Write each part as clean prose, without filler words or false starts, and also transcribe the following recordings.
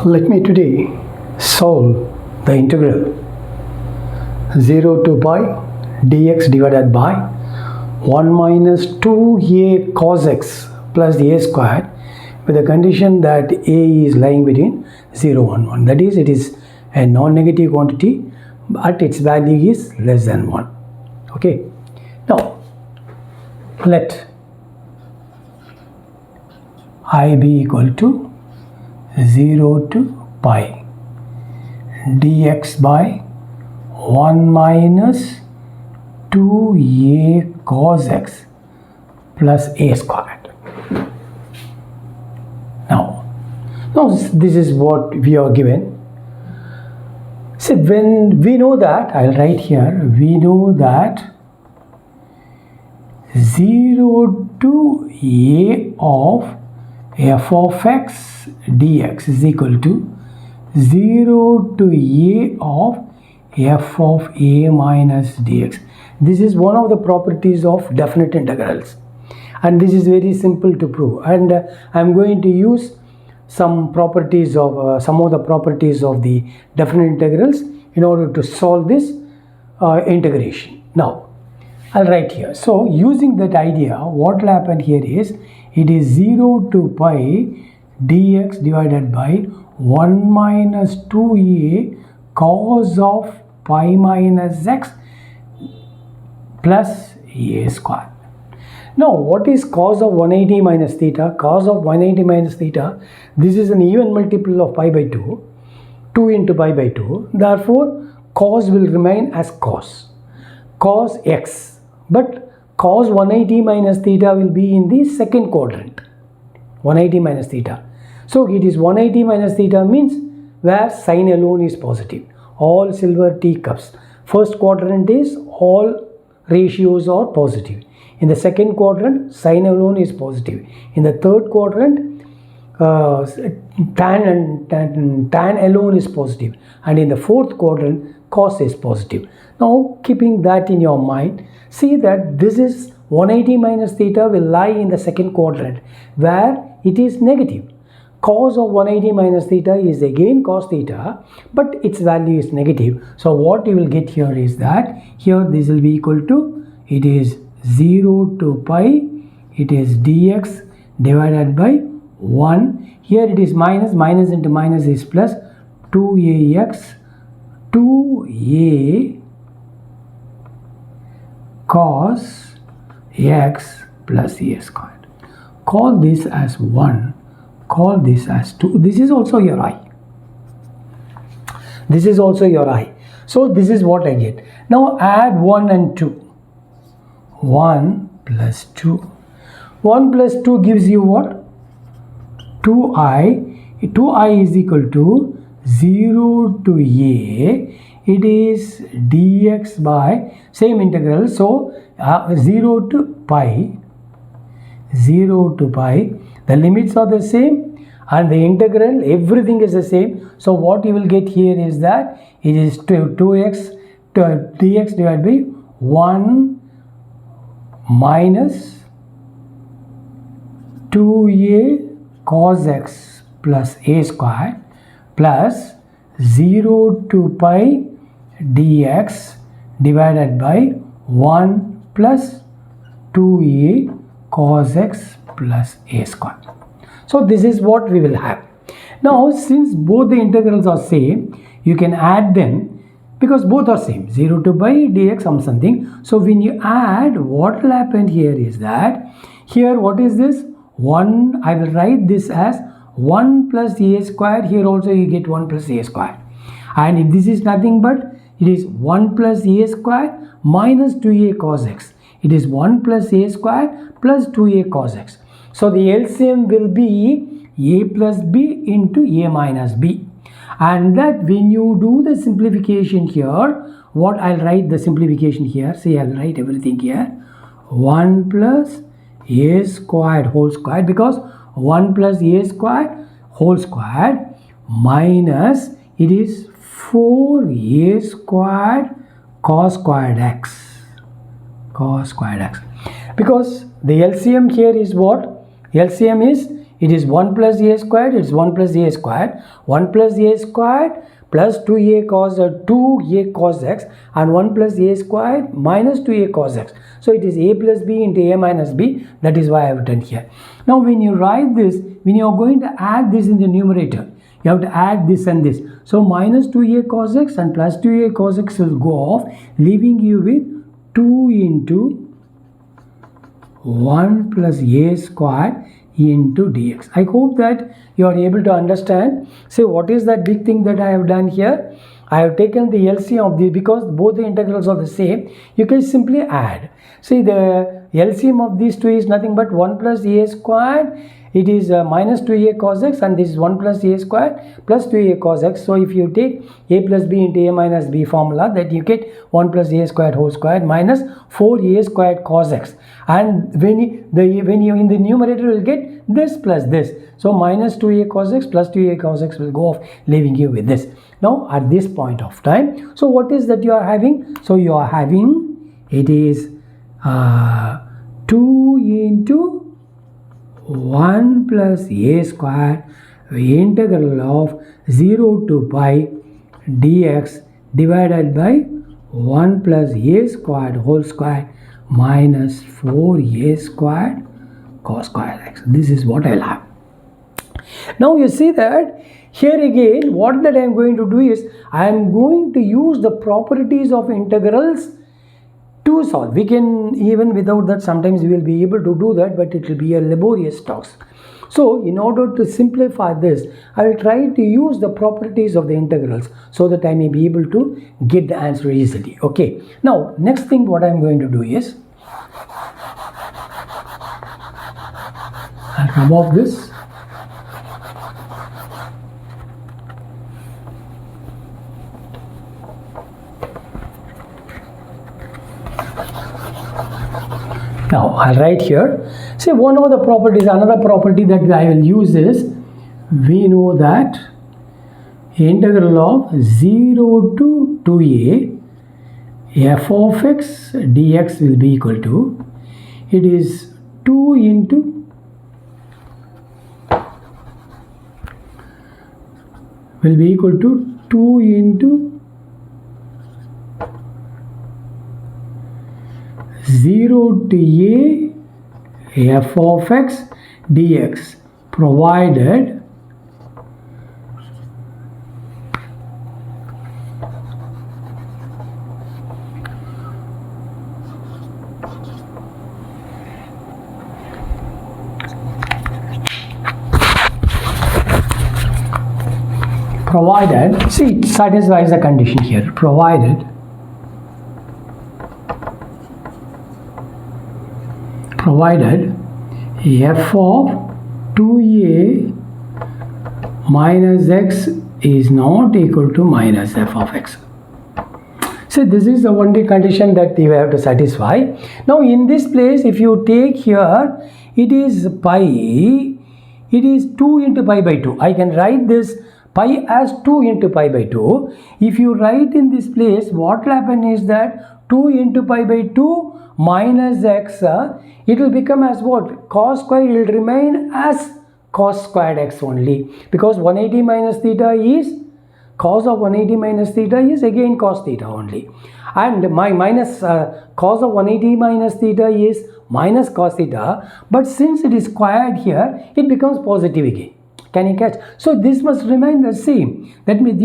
Let me today solve the integral 0 to pi dx divided by 1 minus 2a cos x plus a squared with the condition that a is lying between 0 and 1. That is, it is a non-negative quantity but its value is less than 1. Okay. Now, let I be equal to 0 to pi dx by 1 minus 2a cos x plus a squared. Now this is what we are given. So when we know that, I'll write here, we know that 0 to a of f of x dx is equal to 0 to a of f of a minus dx. This is one of the properties of definite integrals, and this is very simple to prove, and I'm going to use some properties of some of the properties of the definite integrals in order to solve this integration. Now I'll write here. So using that idea, what will happen here is it is 0 to pi dx divided by 1 minus 2a cos of pi minus x plus a squared. Now what is cos of 180 minus theta? Cos of 180 minus theta, this is an even multiple of pi by 2, 2 into pi by 2. Therefore cos will remain as cos x, but cos 180 minus theta will be in the second quadrant, 180 minus theta. So it is 180 minus theta means where sign alone is positive, all silver teacups. First quadrant is all ratios are positive. In the second quadrant, sign alone is positive. In the third quadrant, tan alone is positive. And in the fourth quadrant, cos is positive. Now, keeping that in your mind, see that this is 180 minus theta will lie in the second quadrant where it is negative. Cos of 180 minus theta is again cos theta, but its value is negative. So what you will get here is that here this will be equal to, it is 0 to pi, it is dx divided by 1. Here it is minus, minus into minus is plus 2ax, 2a cos x plus a squared. Call this as 1, call this as 2. This is also your I. This is also your I. So this is what I get. Now add 1 and 2. 1 plus 2. 1 plus 2 gives you what? 2i. 2i is equal to 0 to a. It is dx by same integral. So 0 to pi. 0 to pi. The limits are the same and the integral, everything is the same. So what you will get here is that it is 2x dx divided by 1 minus 2a cos x plus a squared plus 0 to pi dx divided by 1 plus 2a cos x plus a squared. So this is what we will have. Now since both the integrals are same, you can add them because both are same, 0 to pi dx something. So when you add, what will happen here is that here what is this? 1, I will write this as 1 plus a squared. Here also you get 1 plus a squared. And if this is nothing but it is 1 plus a squared minus 2a cos x. It is 1 plus a squared plus 2a cos x. So the LCM will be a plus b into a minus b. And that when you do the simplification here, what I'll write the simplification here, see I'll write everything here, 1 plus a squared whole squared, because 1 plus a squared whole squared minus it is 4a squared cos squared x. Cos squared x. Because the LCM here is what? LCM is it is 1 plus a squared, it's 1 plus a squared, 1 plus a squared plus 2a cos x, and 1 plus a squared minus 2a cos x. So it is a plus b into a minus b. That is why I have written here. Now when you write this, when you are going to add this in the numerator, you have to add this and this. So minus 2a cos x and plus 2a cos x will go off, leaving you with 2 into 1 plus a squared into dx. I hope that you are able to understand. So what is that big thing that I have done here? I have taken the LCM of the, because both the integrals are the same, you can simply add. See, the LCM of these two is nothing but 1 plus a squared. It is minus 2a cos x, and this is 1 plus a squared plus 2a cos x. So if you take a plus b into a minus b formula, that you get 1 plus a squared whole squared minus 4a squared cos x. And when you in the numerator will get this plus this. So minus 2a cos x plus 2a cos x will go off, leaving you with this. Now at this point of time, so what is that you are having? So you are having, it is 2 into 1 plus a squared integral of 0 to pi dx divided by 1 plus a squared whole squared minus 4a squared cos squared x. This is what I'll have. Now you see that here again what that I am going to do is I am going to use the properties of integrals to solve. We can, even without that, sometimes we will be able to do that, but it will be a laborious task. So in order to simplify this, I will try to use the properties of the integrals so that I may be able to get the answer easily. Okay. Now next thing what I am going to do is I'll come off this. Now I'll write here. See, one of the properties, another property that I will use is, we know that integral of 0 to 2a f of x dx will be equal to, it is 2 into, will be equal to 2 into 0 to a f of x dx, provided see, it satisfies the condition here, provided f of 2a minus x is not equal to minus f of x. So this is the only condition that you have to satisfy. Now in this place, if you take here, it is pi, it is 2 into pi by 2. I can write this pi as 2 into pi by 2. If you write in this place, what will happen is that 2 into pi by 2 minus x, it will become as what? Cos squared will remain as cos squared x only, because 180 minus theta is, cos of 180 minus theta is again cos theta only, and my minus cos of 180 minus theta is minus cos theta, but since it is squared here, it becomes positive again. Can you catch? So this must remain the same. That means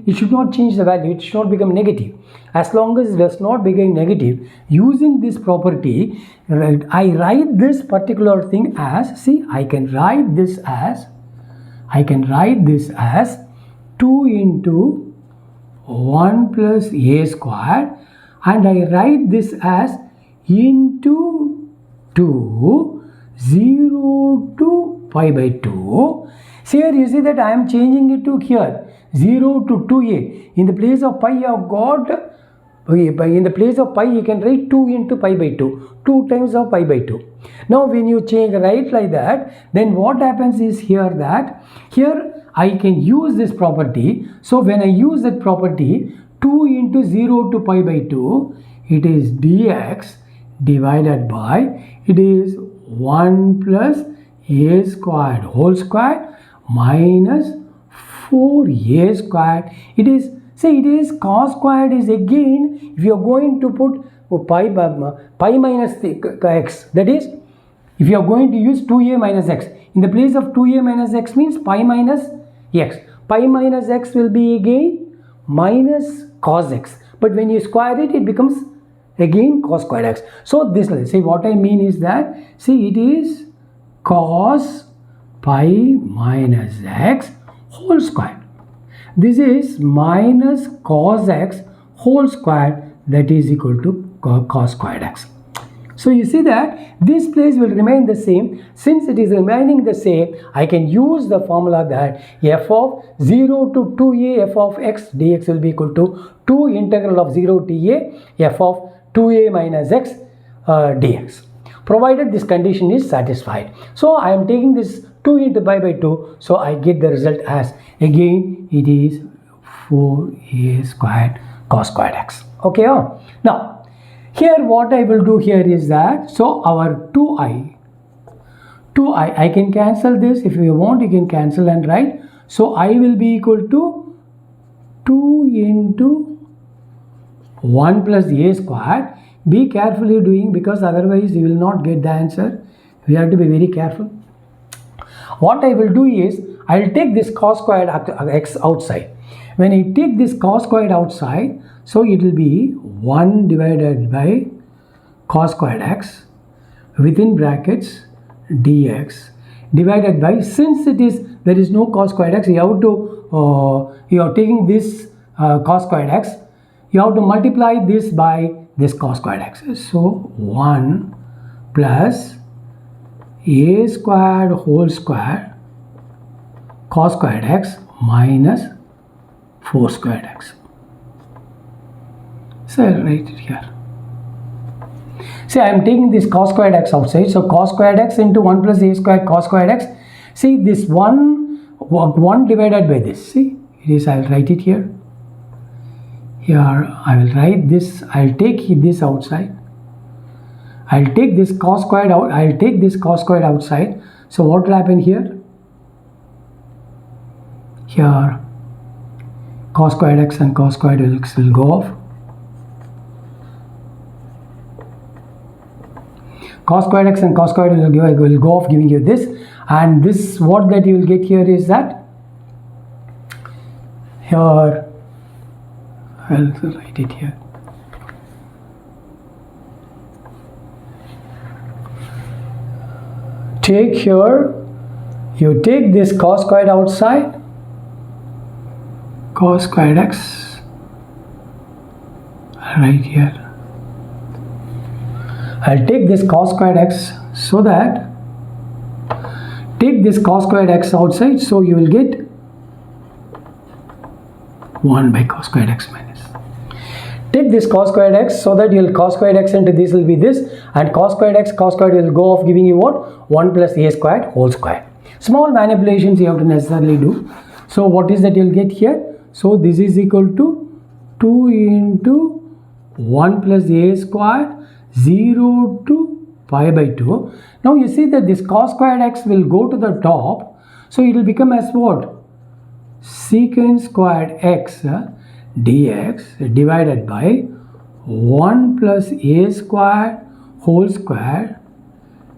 it should not change the value, it should not become negative. As long as it does not become negative, using this property, I write this particular thing as, see, I can write this as 2 into 1 plus a squared, and I write this as into 2, 0 to pi by 2. So here you see that I am changing it to here 0 to 2a. In the place of pi you have got, in the place of pi you can write 2 into pi by 2, 2 times of pi by 2. Now when you change write like that, then what happens is here that here I can use this property. So when I use that property, 2 into 0 to pi by 2, it is dx divided by, it is 1 plus a squared whole squared minus 4a squared. It is, say it is cos squared is again, if you are going to put pi minus x, that is if you are going to use 2a minus x, in the place of 2a minus x means pi minus x. Pi minus x will be again minus cos x, but when you square it, it becomes again cos squared x. So this, see what I mean is that, see it is cos pi minus x whole squared. This is minus cos x whole squared, that is equal to cos squared x. So you see that this place will remain the same. Since it is remaining the same, I can use the formula that f of 0 to 2a f of x dx will be equal to 2 integral of 0 to a f of 2a minus x dx, provided this condition is satisfied. So I am taking this 2 into pi by 2, so I get the result as, again it is 4a squared cos squared x. Okay, now here what I will do here is that, so our 2i, I can cancel this. If you want, you can cancel and write. So I will be equal to 2 into 1 plus a squared. Be carefully doing, because otherwise you will not get the answer. We have to be very careful. What I will do is, I will take this cos squared x outside. When I take this cos squared outside, so it will be 1 divided by cos squared x within brackets dx divided by, since it is, there is no cos squared x, you have to, you are taking this cos squared x, you have to multiply this by this cos squared x. So 1 plus a squared whole square cos squared x minus 4 squared x. So I'll write it here. See, I am taking this cos squared x outside. So cos squared x into 1 plus a squared cos squared x. See, this 1 divided by this. See, it is, I'll write it here. Here I will write this. I'll take this outside. I'll take this cos squared out. I'll take this cos squared outside. So what will happen here? Here cos squared x and cos squared x will go off. Cos squared x and cos squared will go off, giving you this, and this, what that you will get here is that, here I'll write it here. Take here, you take this cos squared outside, cos squared x right here. I'll take this cos squared x, so that, take this cos squared x outside, so you will get 1 by cos squared x minus. Take this cos squared x, so that you will cos squared x into this will be this, and cos squared x cos squared will go off, giving you what? 1 plus a squared whole square. Small manipulations you have to necessarily do. So what is that you will get here? So this is equal to 2 into 1 plus a squared 0 to pi by 2. Now you see that this cos squared x will go to the top, so it will become as what? Secant squared x dx divided by 1 plus a squared whole square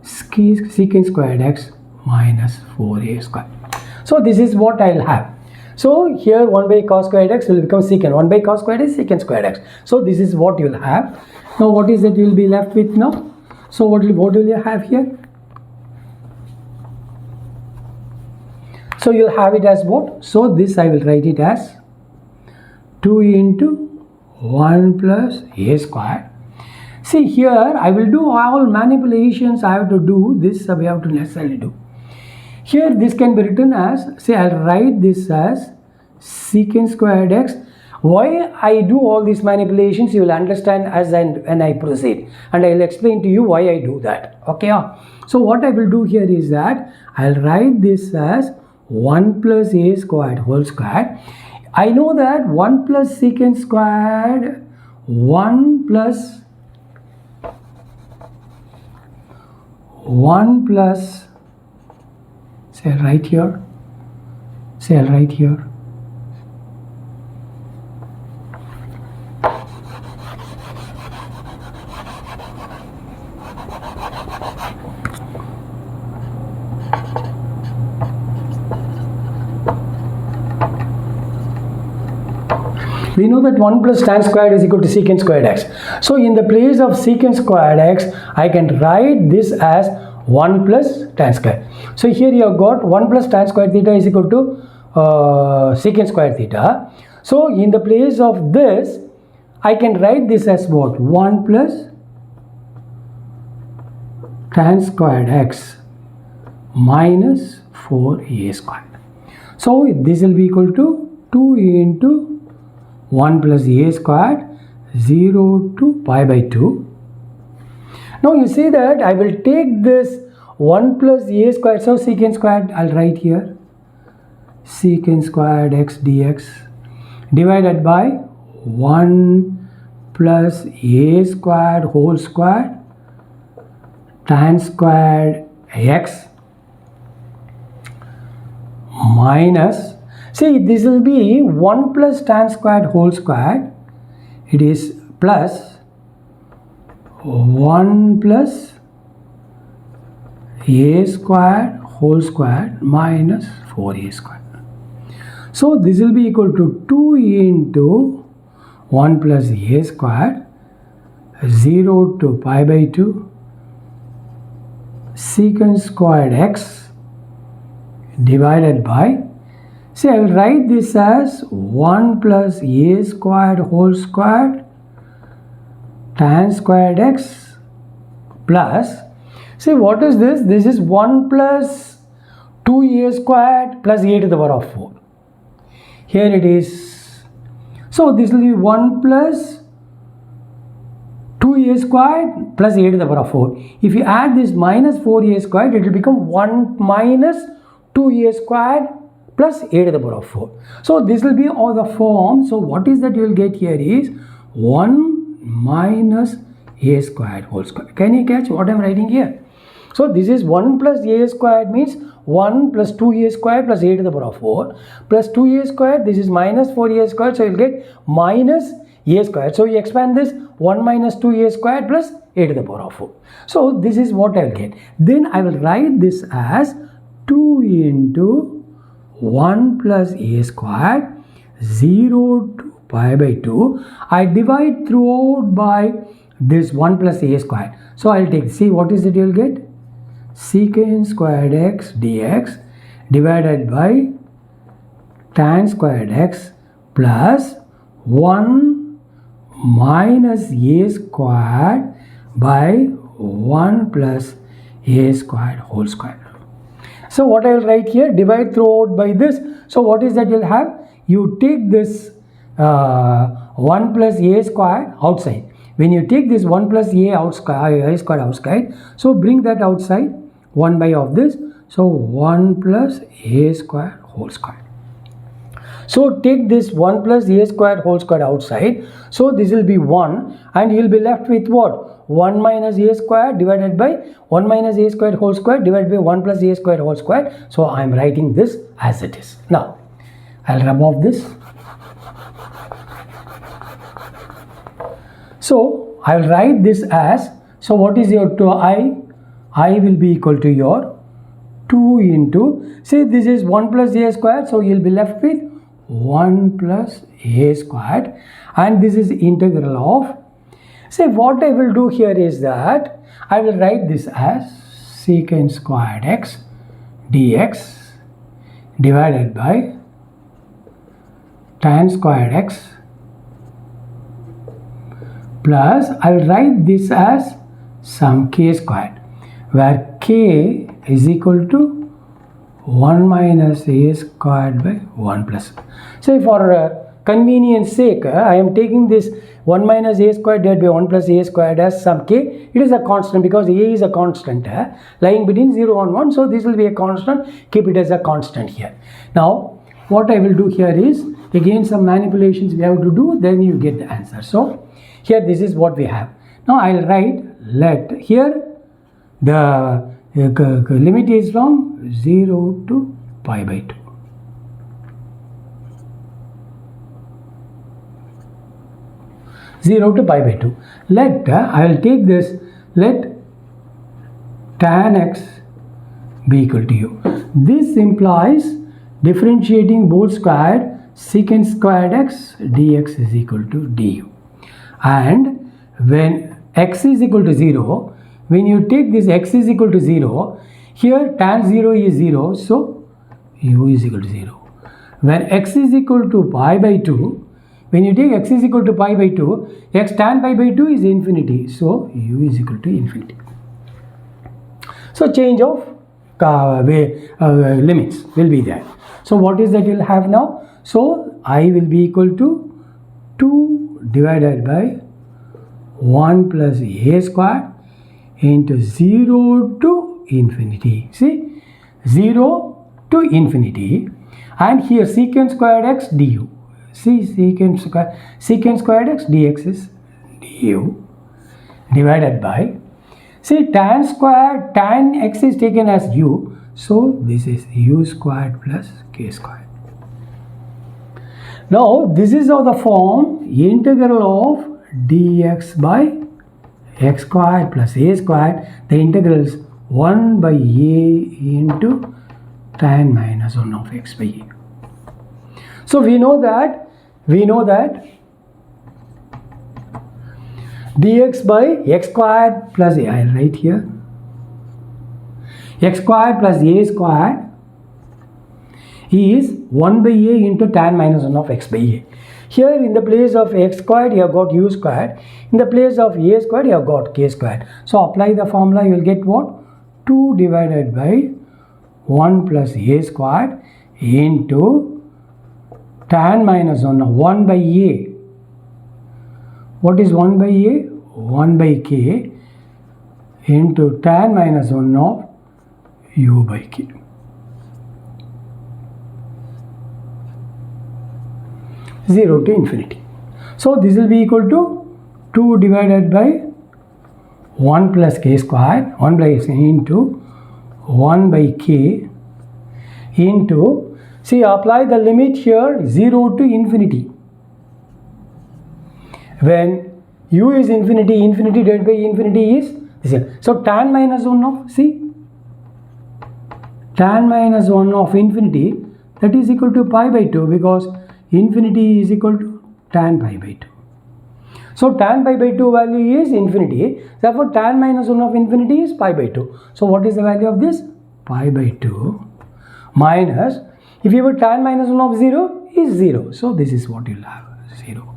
secant squared x minus 4a squared. So this is what I will have. So here 1 by cos squared x will become secant. 1 by cos squared is secant squared x. So this is what you will have. Now what is that you will be left with now? So what will you have here? So you will have it as what? So this I will write it as 2 into 1 plus a squared. See here I will do all manipulations I have to do. This we have to necessarily do. Here this can be written as, say I will write this as secant squared x. Why I do all these manipulations you will understand as when I proceed, and I will explain to you why I do that. Okay. So what I will do here is that I will write this as 1 plus a squared whole squared. I know that 1 plus secant squared 1 plus Say right here. Say right here. We know that 1 plus tan squared is equal to secant squared x. So in the place of secant squared x, I can write this as 1 plus tan squared. So here you have got 1 plus tan squared theta is equal to secant squared theta. So in the place of this, I can write this as what? 1 plus tan squared x minus 4a squared. So this will be equal to 2 into 1 plus a squared 0 to pi by 2. Now you see that I will take this 1 plus a squared, so secant squared I'll write here, secant squared x dx divided by 1 plus a squared whole squared tan squared x minus, see this will be 1 plus tan squared whole squared, it is plus 1 plus a squared whole squared minus 4a squared. So this will be equal to 2 into 1 plus a squared 0 to pi by 2 secant squared x divided by, see I will write this as 1 plus a squared whole squared tan squared x plus, see what is this? This is 1 plus 2a squared plus a to the power of 4. Here it is. So this will be 1 plus 2a squared plus a to the power of 4. If you add this minus 4a squared, it will become 1 minus 2a squared plus a to the power of 4. So this will be all the form. So what is that you will get here is 1 minus a squared whole squared. Can you catch what I am writing here? So this is 1 plus a squared means 1 plus 2a squared plus a to the power of 4 plus 2a squared, this is minus 4a squared, so you will get minus a squared. So you expand this 1 minus 2a squared plus a to the power of 4. So this is what I will get. Then I will write this as 2 into 1 plus a squared 0 to pi by 2. I divide throughout by this 1 plus a squared. So I will take, see what is it you will get? Secant squared x dx divided by tan squared x plus 1 minus a squared by 1 plus a squared whole squared. So what I will write here, divide throughout by this. So what is that you will have? You take this 1 plus a squared outside. When you take this 1 plus a squared outside, so bring that outside 1 by of this. So 1 plus a squared whole squared. So take this 1 plus a squared whole squared outside. So this will be 1 and you will be left with what? 1 minus a squared divided by 1 minus a squared whole squared divided by 1 plus a squared whole squared. So I am writing this as it is. Now I will rub off this. So I will write this as, so what is your 2i? I will be equal to your 2 into, say this is 1 plus a squared, so you will be left with 1 plus a squared and this is integral of, say what I will do here is that I will write this as secant squared x dx divided by tan squared x plus I will write this as some k squared where k is equal to 1 minus a squared by 1 plus. So for convenience sake, I am taking this 1 minus a squared divided by 1 plus a squared as some k. It is a constant because a is a constant lying between 0 and 1. So this will be a constant. Keep it as a constant here. Now what I will do here is again some manipulations we have to do, then you get the answer. So here this is what we have. Now I will write let here the limit is from 0 to pi by 2. Let I will take this, let tan x be equal to u. This implies differentiating both squared secant squared x dx is equal to du. And when x is equal to 0, when you take this x is equal to 0, here tan 0 is 0, so u is equal to 0. When x is equal to pi by 2, when you take x is equal to pi by 2, x tan pi by 2 is infinity, so u is equal to infinity. So change of limits will be there. So what is that you will have now? So I will be equal to 2 divided by 1 plus a squared into 0 to infinity. See, 0 to infinity, and here secant squared x du. See, secant squared x dx is du divided by, see, tan x is taken as u, so this is u squared plus k squared. Now this is of the form integral of dx by x squared plus a squared. The integral is 1 by a into tan minus 1 of x by a. So we know that dx by x squared plus a, I will write here, x squared plus a squared is 1 by a into tan minus 1 of x by a. Here in the place of x squared you have got u squared, in the place of a squared you have got k squared. So apply the formula, you will get what? 2 divided by 1 plus a squared into tan minus 1 by a. What is 1 by a? 1 by k into tan minus 1 of u by k. Zero to infinity. So this will be equal to 2 divided by 1 plus k squared, 1 by into 1 by k into, see, apply the limit here, 0 to infinity. When u is infinity, infinity divided by infinity is this. So tan minus 1 of, see, tan minus 1 of infinity, that is equal to pi by 2, because infinity is equal to tan pi by 2. So tan pi by 2 value is infinity, therefore tan minus 1 of infinity is pi by 2. So what is the value of this? Pi by 2 minus, if you have tan minus 1 of 0 is 0. So this is what you will have, 0.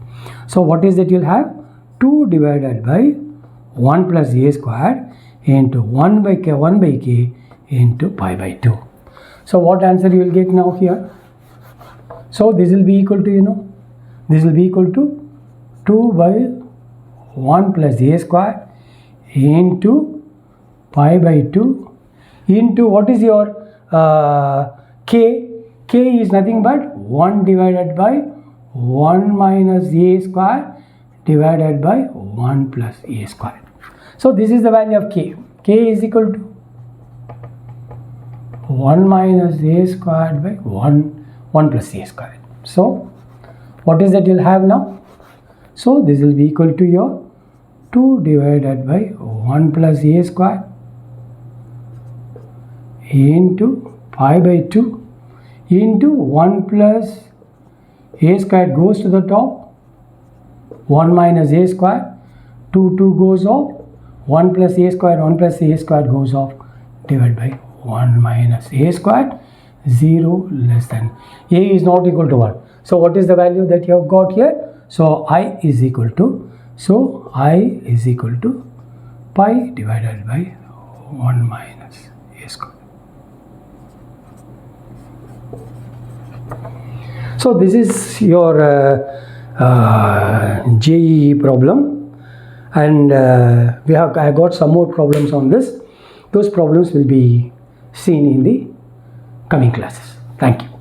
So what is that you will have? 2 divided by 1 plus a squared into 1 by k into pi by 2. So what answer you will get now here? So this will be equal to, this will be equal to 2 by 1 plus a squared into pi by 2 into, what is your k? K is nothing but 1 divided by 1 minus a squared divided by 1 plus a squared. So this is the value of k. K is equal to 1 minus a squared by 1 plus a squared. So what is that you will have now? So this will be equal to your 2 divided by 1 plus a squared into pi by 2 into 1 plus a squared goes to the top, 1 minus a squared, 2 goes off, 1 plus a squared goes off, divided by 1 minus a squared, 0 less than, a is not equal to 1. So what is the value that you have got here? So I is equal to pi divided by 1 minus a squared. So this is your JEE problem, and I got some more problems on this. Those problems will be seen in the coming classes. Thank you.